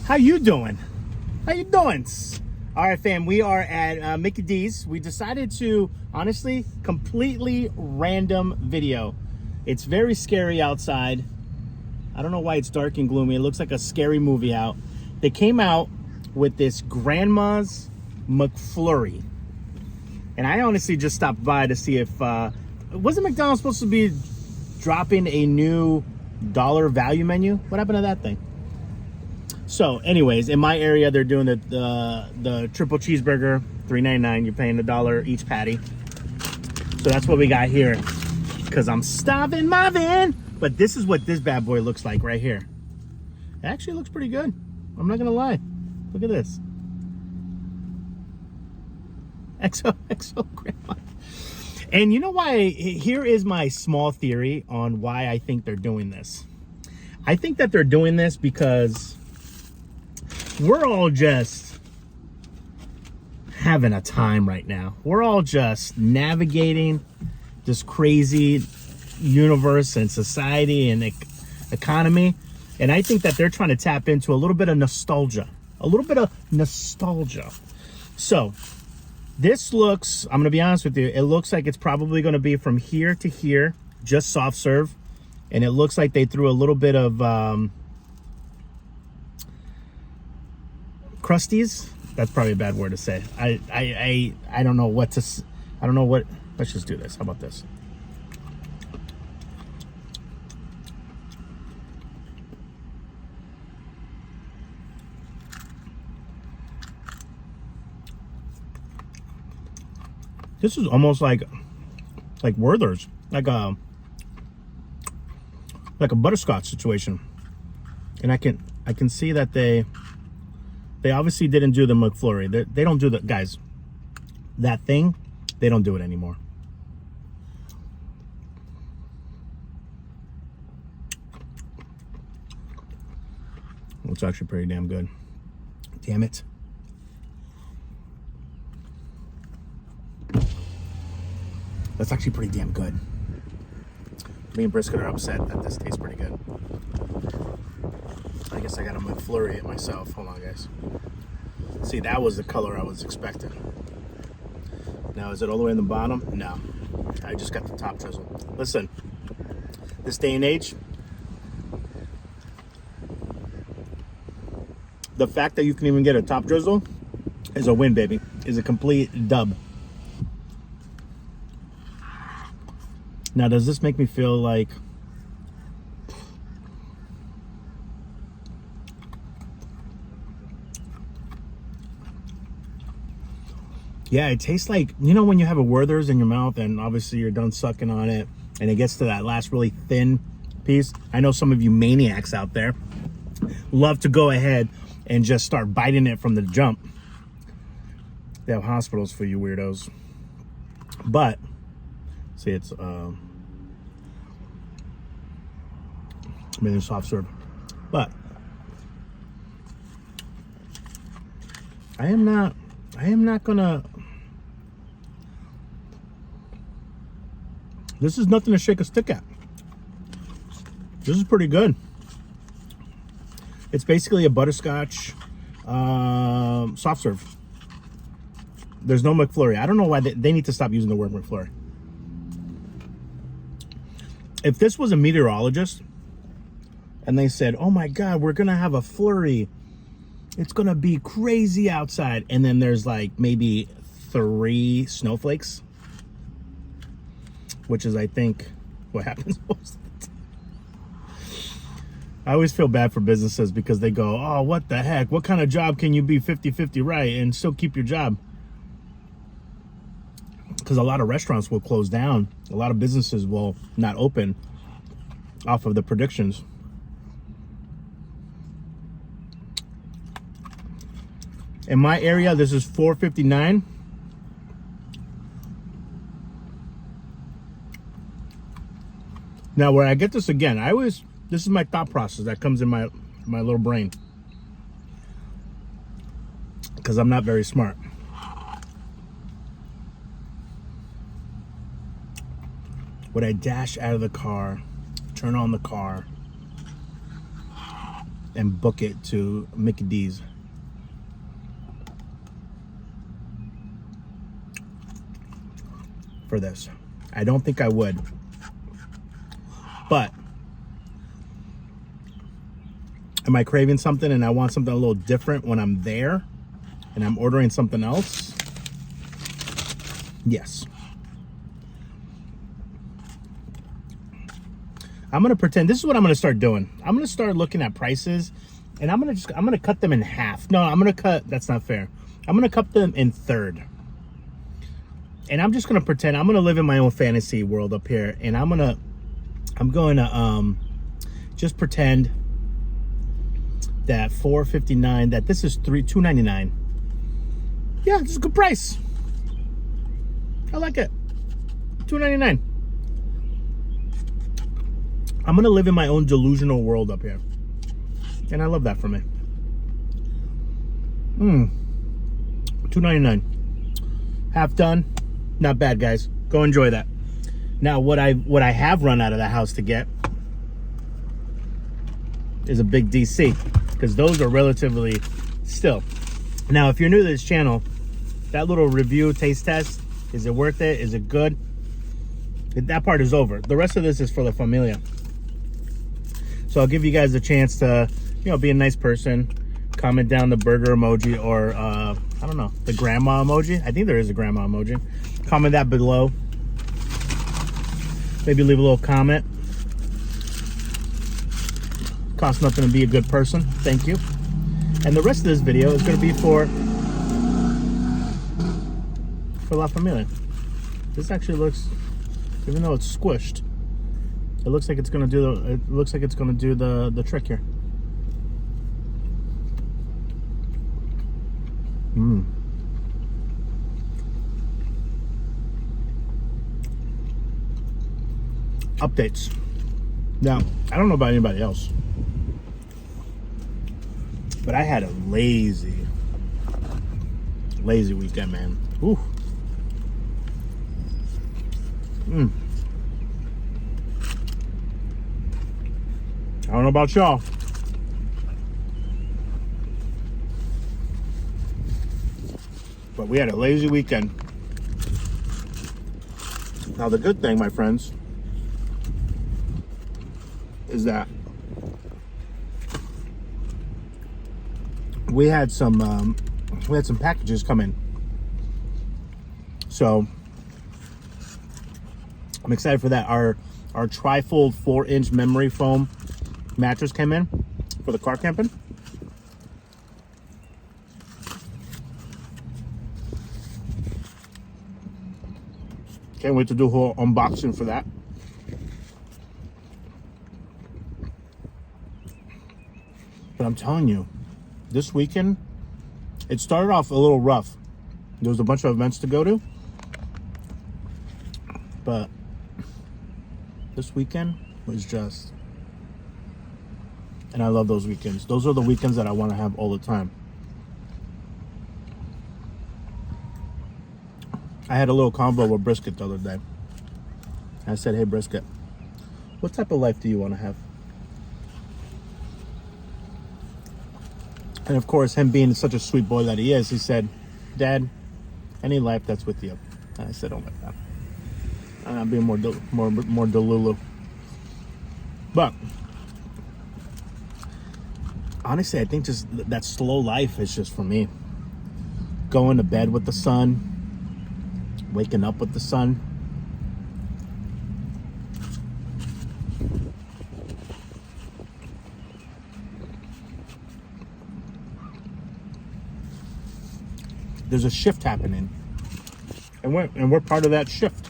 How you doing? How you doing? All right, fam, we are at Mickey D's. We decided to, honestly, completely random video. It's very scary outside. I don't know why it's dark and gloomy. It looks like a scary movie out. They came out with this Grandma's McFlurry. And I honestly just stopped by to see if, wasn't McDonald's supposed to be dropping a new dollar value menu? What happened to that thing? So anyways, in my area, they're doing the triple cheeseburger, $3.99. You're paying $1 each patty. So that's what we got here. Because I'm starving my van. But this is what this bad boy looks like right here. It actually looks pretty good. I'm not going to lie. Look at this. XO Grandma. And you know why? Here is my small theory on why I think they're doing this. I think that they're doing this because we're all just having a time right now. We're all just navigating this crazy universe and society and economy. And I think that they're trying to tap into a little bit of nostalgia. So this looks, I'm going to be honest with you, it looks like it's probably going to be from here to here, just soft serve. And it looks like they threw a little bit of crusties. That's probably a bad word to say. I don't know what to, I don't know what, let's just do this. How about this? This is almost like Werther's, like a Butterscotch situation. And I can see that they obviously didn't do the McFlurry. They don't do that, guys. That thing, they don't do it anymore. It's actually pretty damn good. Damn it. That's actually pretty damn good. Me and Brisket are upset that this tastes pretty good. I guess I got a McFlurry it myself. Hold on, guys. See, that was the color I was expecting. Now, is it all the way in the bottom? No. I just got the top drizzle. Listen, this day and age, the fact that you can even get a top drizzle is a win, baby. Is a complete dub. Now, does this make me feel like yeah, it tastes like, you know, when you have a Werther's in your mouth and obviously you're done sucking on it and it gets to that last really thin piece. I know some of you maniacs out there love to go ahead and just start biting it from the jump. They have hospitals for you weirdos. But see, it's it's soft serve, but I am not gonna, this is nothing to shake a stick at. This is pretty good. It's basically a butterscotch soft serve. There's no McFlurry. I don't know why they need to stop using the word McFlurry. If this was a meteorologist and they said, oh my God, we're gonna have a flurry, it's gonna be crazy outside, and then there's like maybe 3 snowflakes, which is, I think, what happens most of the time. I always feel bad for businesses because they go, oh, what the heck? What kind of job can you be 50-50 right and still keep your job? Because a lot of restaurants will close down. A lot of businesses will not open off of the predictions. In my area, this is $4.59. Now, where I get this again, this is my thought process that comes in my little brain. Because I'm not very smart. Would I dash out of the car, turn on the car, and book it to Mickey D's. For this. I don't think I would. But am I craving something and I want something a little different when I'm there and I'm ordering something else? Yes. I'm gonna pretend this is what I'm gonna start doing. I'm gonna start looking at prices and I'm gonna cut them in half. No, that's not fair. I'm gonna cut them in third. And I'm just gonna pretend I'm gonna live in my own fantasy world up here, and I'm going to just pretend that $4.59, that this is $2.99. Yeah, this is a good price. I like it. $2.99. I'm gonna live in my own delusional world up here, and I love that for me. $2.99. Half done. Not bad, guys. Go enjoy that. Now, what I have run out of the house to get is a big DC, because those are relatively still. Now, if you're new to this channel, that little review taste test, is it worth it? Is it good? That part is over. The rest of this is for La Familia. So I'll give you guys a chance to, be a nice person, comment down the burger emoji, or I don't know, the grandma emoji. I think there is a grandma emoji. Comment that below. Maybe leave a little comment. Costs nothing to be a good person. Thank you. And the rest of this video is going to be for La Familia. This actually looks, even though it's squished, it looks like it's going to do the trick here. Updates. Now, I don't know about anybody else, but I had a lazy weekend, man. Ooh. I don't know about y'all, but we had a lazy weekend. Now, the good thing, my friends, is that we had some packages come in, so I'm excited for that. Our trifold 4-inch memory foam mattress came in for the car camping. Can't wait to do a whole unboxing for that. But I'm telling you, this weekend, it started off a little rough. There was a bunch of events to go to. But this weekend was just... And I love those weekends. Those are the weekends that I want to have all the time. I had a little convo with Brisket the other day. I said, hey, Brisket, what type of life do you want to have? And of course, him being such a sweet boy that he is, he said, Dad, any life that's with you. And I said, oh my God. I'm being more delulu. But honestly, I think just that slow life is just for me. Going to bed with the sun, waking up with the sun. There's a shift happening, and we're part of that shift.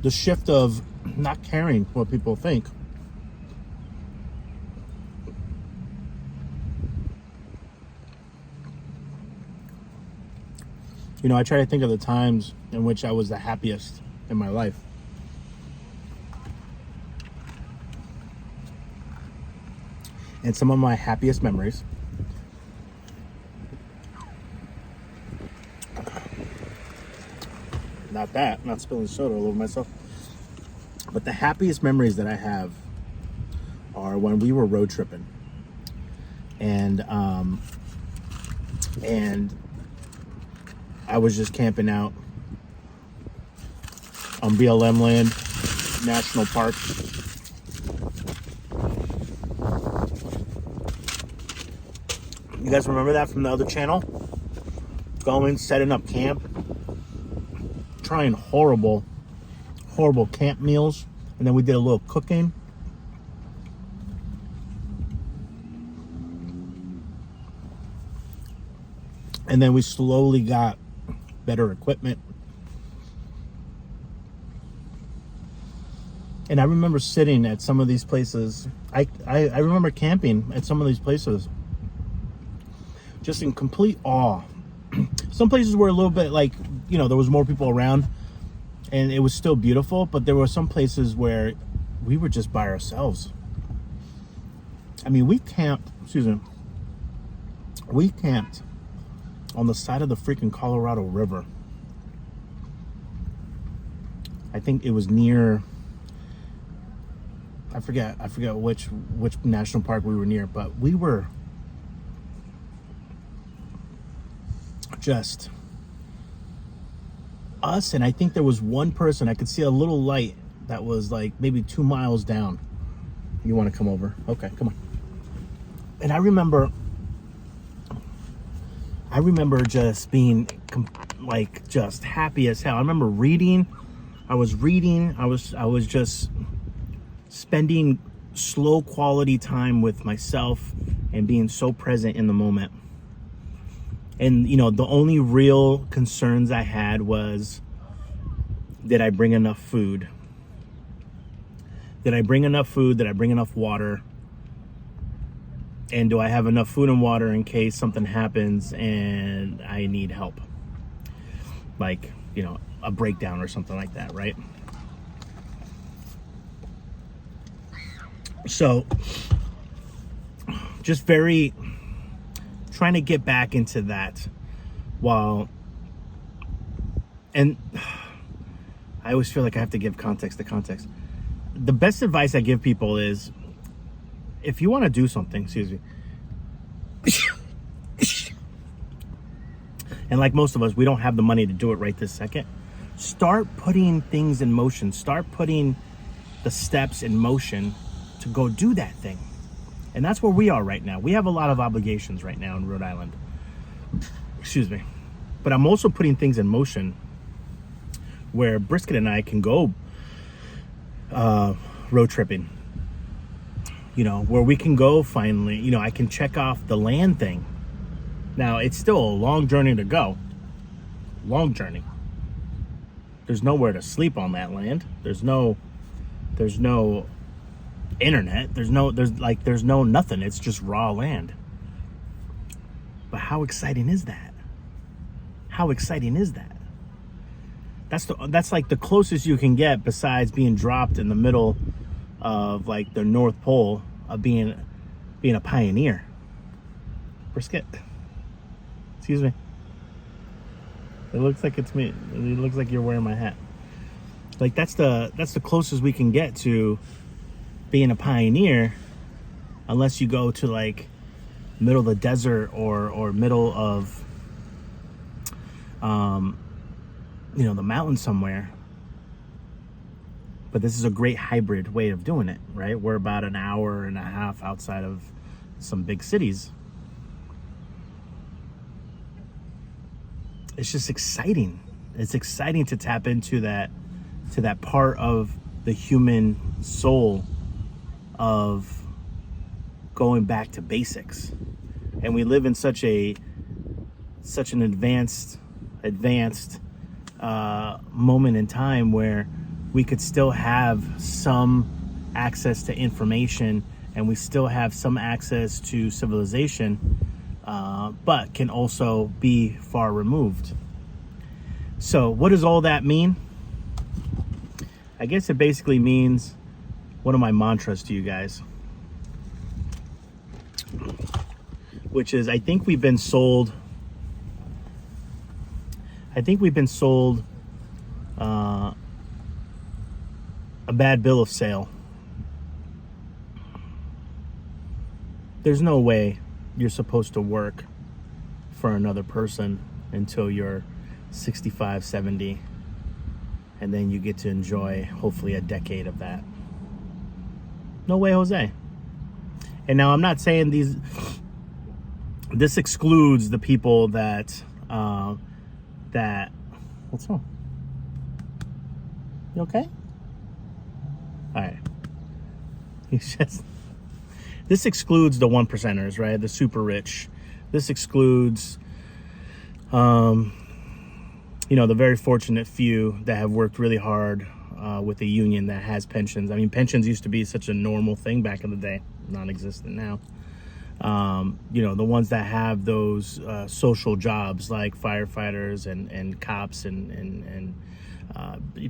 The shift of not caring what people think. I try to think of the times in which I was the happiest in my life. And some of my happiest memories not spilling soda all over myself. But the happiest memories that I have are when we were road tripping. And I was just camping out on BLM land, National Park. You guys remember that from the other channel? Going, setting up camp, trying horrible camp meals, and then we did a little cooking. And then we slowly got better equipment. And I remember sitting at some of these places. I remember camping at some of these places just in complete awe. Some places were a little bit like, you know, there was more people around and it was still beautiful, but there were some places where we were just by ourselves. I mean, we camped on the side of the freaking Colorado River. I think it was near, I forget which national park we were near, but we were just us, and I think there was one person. I could see a little light that was like maybe 2 miles down. You want to come over? Okay, come on. And I remember just being like just happy as hell. I remember reading. I was just spending slow quality time with myself and being so present in the moment. And, you know, the only real concerns I had was, did I bring enough food? Did I bring enough food? Did I bring enough water? And do I have enough food and water in case something happens and I need help? Like, you know, a breakdown or something like that, right? So, just very trying to get back into that and I always feel like I have to give context to context. The best advice I give people is, if you want to do something, excuse me, and like most of us, we don't have the money to do it right this second, start putting things in motion. Start putting the steps in motion to go do that thing. And that's where we are right now. We have a lot of obligations right now in Rhode Island. Excuse me. But I'm also putting things in motion where Brisket and I can go road tripping. You know, where we can go finally. You know, I can check off the land thing. Now, it's still a long journey to go. Long journey. There's nowhere to sleep on that land. There's no internet. There's no nothing. It's just raw land. But how exciting is that? How exciting is that? That's like the closest you can get, besides being dropped in the middle of like the North Pole, of being a pioneer. Brisket. Excuse me. It looks like it's me. It looks like you're wearing my hat. Like that's the closest we can get to being a pioneer, unless you go to like middle of the desert or middle of you know, the mountains somewhere. But this is a great hybrid way of doing it, right? We're about an hour and a half outside of some big cities. It's just exciting. It's exciting to tap into that part of the human soul of going back to basics. And we live in such an advanced moment in time where we could still have some access to information and we still have some access to civilization, but can also be far removed. So what does all that mean? I guess it basically means one of my mantras to you guys, which is, I think we've been sold a bad bill of sale. There's no way you're supposed to work for another person until you're 65, 70, and then you get to enjoy hopefully a decade of that. No way, Jose. And now I'm not saying this excludes the people that what's wrong? You okay? All right. This excludes the 1%ers, right? The super rich. This excludes, the very fortunate few that have worked really hard with a union that has pensions. I mean, pensions used to be such a normal thing back in the day, non-existent now. The ones that have those social jobs like firefighters and cops and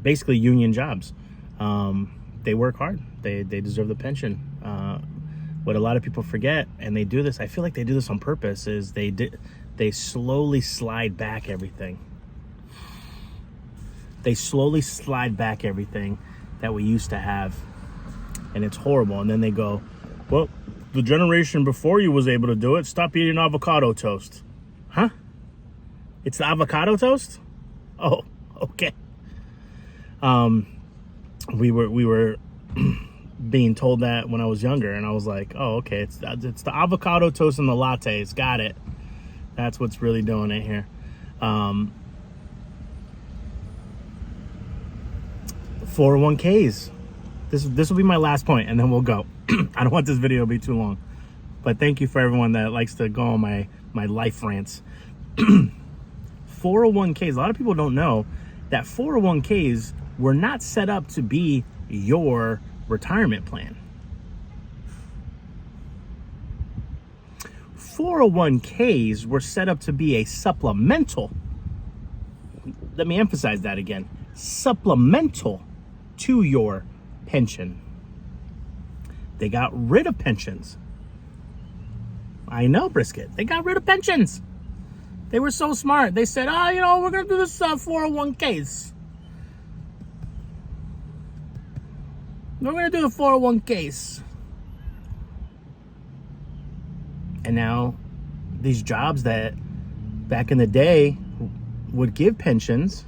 basically union jobs. They work hard. They deserve the pension. What a lot of people forget, and they do this, I feel like they do this on purpose, is they slowly slide back everything. They slowly slide back everything that we used to have, and it's horrible. And then they go, well, the generation before you was able to do it. Stop eating avocado toast. Huh? It's the avocado toast? Oh, okay. We were being told that when I was younger, and I was like, oh, okay, it's the avocado toast and the lattes. Got it. That's what's really doing it here. 401ks. This will be my last point, and then we'll go. I don't want this video to be too long, but thank you for everyone that likes to go on my life rants. 401ks. A lot of people don't know that 401ks were not set up to be your retirement plan. 401ks were set up to be a supplemental. Let me emphasize that again. Supplemental to your pension. They got rid of pensions. I know, Brisket. They got rid of pensions. They were so smart. They said, we're going to do this 401ks. We're going to do the 401ks. And now these jobs that back in the day would give pensions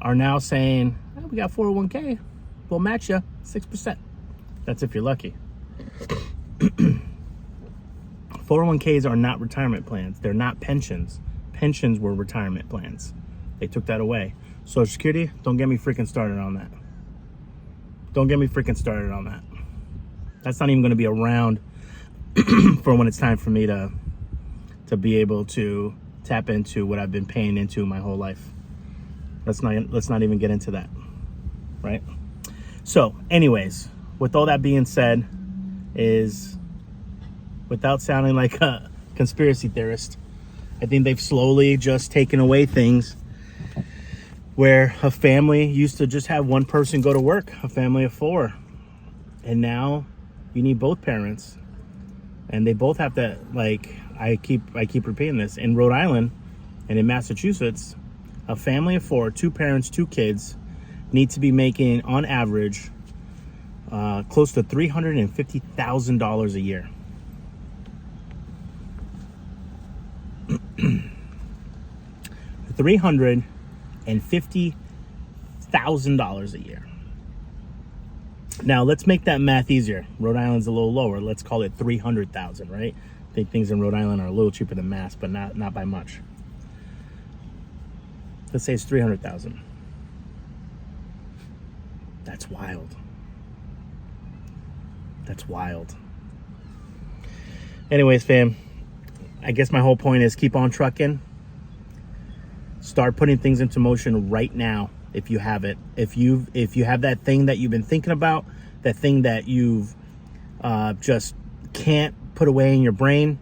are now saying, we got 401k. We'll match you 6%. That's if you're lucky. 401ks are not retirement plans. They're not pensions. Pensions were retirement plans. They took that away. Social Security, don't get me freaking started on that. Don't get me freaking started on that. That's not even going to be around for when it's time for me to be able to tap into what I've been paying into my whole life. Let's not even get into that, right? So, anyways, with all that being said, is without sounding like a conspiracy theorist, I think they've slowly just taken away things where a family used to just have one person go to work, a family of 4, and now you need both parents, and they both have to, like, I keep repeating this, in Rhode Island and in Massachusetts, a family of 4, 2 parents, 2 kids, need to be making, on average, close to $350,000 a year. $350,000 a year. Now let's make that math easier. Rhode Island's a little lower. Let's call it 300,000, right? I think things in Rhode Island are a little cheaper than Mass, but not by much. Let's say it's 300,000. That's wild. That's wild. Anyways, fam, I guess my whole point is keep on trucking. Start putting things into motion right now if you have it. If you have that thing that you've been thinking about, that thing that you've just can't put away in your brain,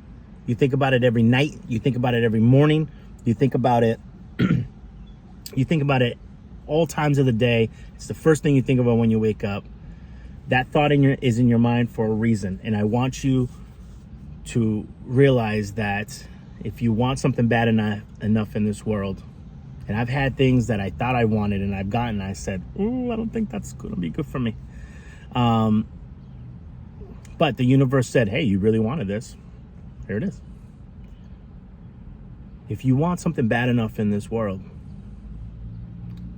you think about it every night, you think about it every morning, you think about it you think about it all times of the day. It's the first thing you think about when you wake up. That thought is in your mind for a reason. And I want you to realize that if you want something bad enough in this world, And I've had things that I thought I wanted and I've gotten, I said, ooh, I don't think that's going to be good for me. But the universe said, hey, you really wanted this. Here it is. If you want something bad enough in this world,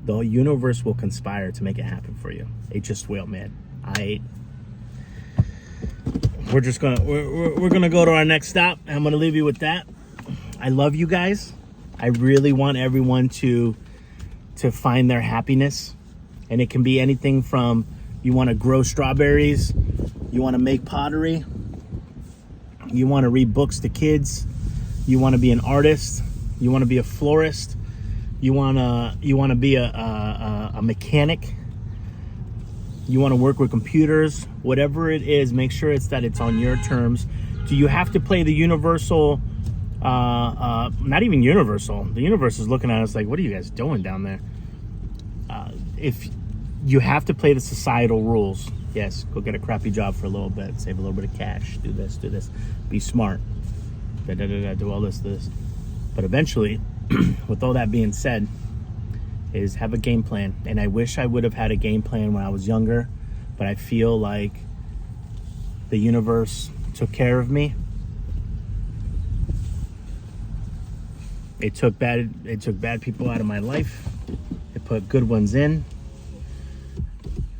the universe will conspire to make it happen for you. It just will, man. We're gonna go to our next stop. I'm gonna leave you with that. I love you guys. I really want everyone to find their happiness, and it can be anything from you want to grow strawberries, you want to make pottery, you want to read books to kids, you want to be an artist, you want to be a florist, you want to be a mechanic, you want to work with computers, whatever it is, make sure it's on your terms. Do you have to play the universal, not even universal, the universe is looking at us like, what are you guys doing down there? If you have to play the societal rules, yes, go get a crappy job for a little bit, save a little bit of cash, do this, be smart, do all this. But eventually, with all that being said, is have a game plan. And I wish I would have had a game plan when I was younger, but I feel like the universe took care of me. It took bad people out of my life. It put good ones in.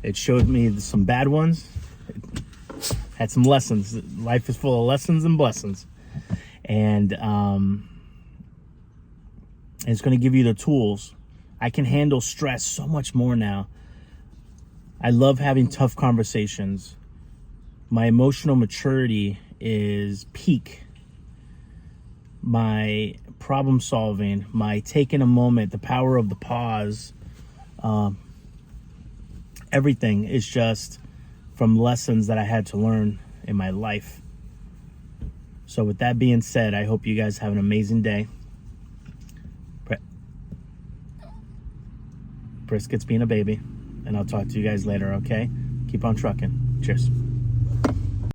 It showed me some bad ones. It had some lessons. Life is full of lessons and blessings. And it's going to give you the tools. I can handle stress so much more now. I love having tough conversations. My emotional maturity is peak. My problem solving, my taking a moment, the power of the pause, everything is just from lessons that I had to learn in my life. So with that being said, I hope you guys have an amazing day. Brisket's being a baby, and I'll talk to you guys later, okay? Keep on trucking. Cheers.